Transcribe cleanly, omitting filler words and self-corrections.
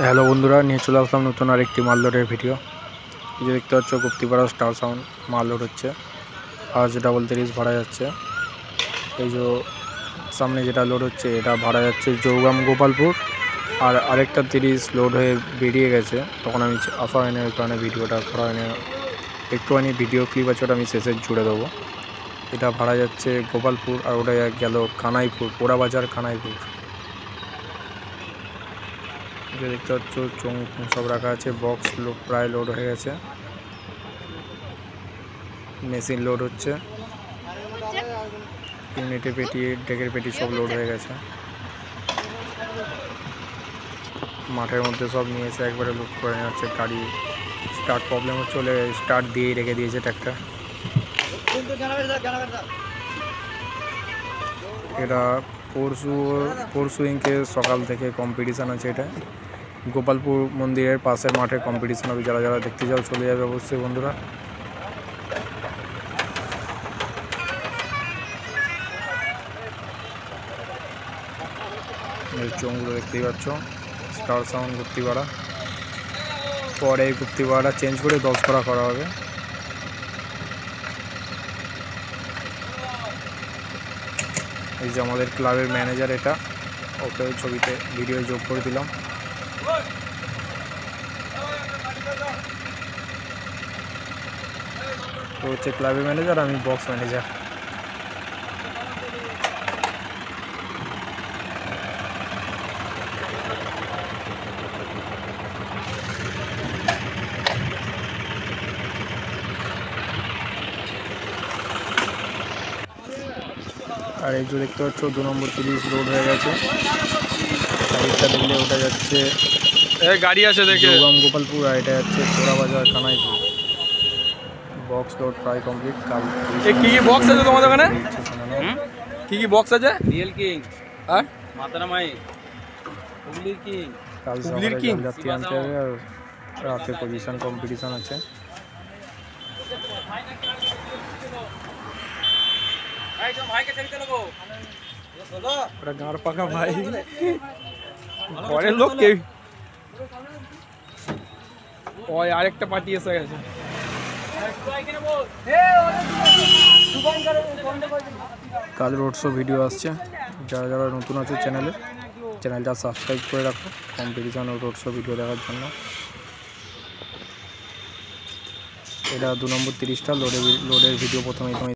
Hello বন্ধুরা, নিয়ে চলে আসলাম নতুন আরেকটি মাল লোডের ভিডিও। এই যে দেখতে পাচ্ছ গুপ্তিপাড়া স্টার সাউন্ড মাল লোড হচ্ছে। আজ 33 ভাড়া যাচ্ছে। এই যে সামনে যেটা লোড হচ্ছে এটা ভাড়া যাচ্ছে জৌগাম গোপালপুর। আর আরেকটা 30 লোড হয়ে বেরিয়ে গেছে, তখন আমি আসা হয়নি, ওই কারণে ভিডিওটা করা হয়নি। একটুখানি ভিডিও ক্লিপ আছে, ওটা আমি শেষে জুড়ে দেবো। এটা ভাড়া যাচ্ছে গোপালপুর, আর ওটা গেল কানাইপুর, পোড়াবাজার কানাইপুর। যে দেখতে পাচ্ছ চোঙ সব রাখা আছে। বক্স প্রায় লোড হয়ে গেছে, মেশিন লোড হচ্ছে। ইউনিটে পেটি, ডেকের পেটি সব লোড হয়ে গেছে। মাঠের মধ্যে সব নিয়ে এসে একবারে লোড করে নেওয়া হচ্ছে। গাড়ি স্টার্ট প্রবলেম হচ্ছে বলে স্টার্ট দিয়েই রেখে দিয়েছে ট্র্যাক্টর। এটা পরশু ইনকে সকাল থেকে কম্পিটিশান আছে। এটা গোপালপুর মন্দিরের পাশের মাঠে কম্পিটিশান হবে। যারা যারা দেখতে যাও চলে যাবে অবশ্যই বন্ধুরা। চোঙগুলো দেখতেই পাচ্ছ, স্টার সাউন্ড গুপ্তিপাড়া। পরে এই গুপ্তিপাড়াটা চেঞ্জ করে 10 করা হবে। এই যে আমাদের ক্লাবের ম্যানেজার, এটা ওকে ছবিতে ভিডিও যোগ করে দিলাম। তো হচ্ছে ক্লাবের ম্যানেজার, আমি বক্স ম্যানেজার। আর এই যে দেখতে পাচ্ছ 2 নম্বর 30 লোড হয়ে গেছে। সাইডটা দেখলে ওটা যাচ্ছে গাড়ি আছে দেখে জৌগাম গোপালপুর, আর এটা যাচ্ছে পোড়াবাজার কানাইপুর। বক্স লোড প্রায় কমপ্লিট। কাল কি বক্স আছে তোমাদের ওখানে? কি বক্স আছে? রিয়েল কিং আর মাতারা মাই হুগলির কিং। কাল সকালে যাত্রী আনতে হবে, আর রাতে পজিশন কম্পিটিশন আছে। ওটা গাঁড় পাকা ভাই, পরের লোক কেউ ওই আরেকটা পার্টি এসে গেছে। কাল রোড শো ভিডিও আসছে। যারা যারা নতুন আছে চ্যানেলটা সাবস্ক্রাইব করে রাখো কম্পিটিশন ও রোড শো ভিডিও দেখার জন্য। এটা 2 নম্বর 30টা লোডের ভিডিও প্রথমেই তুমি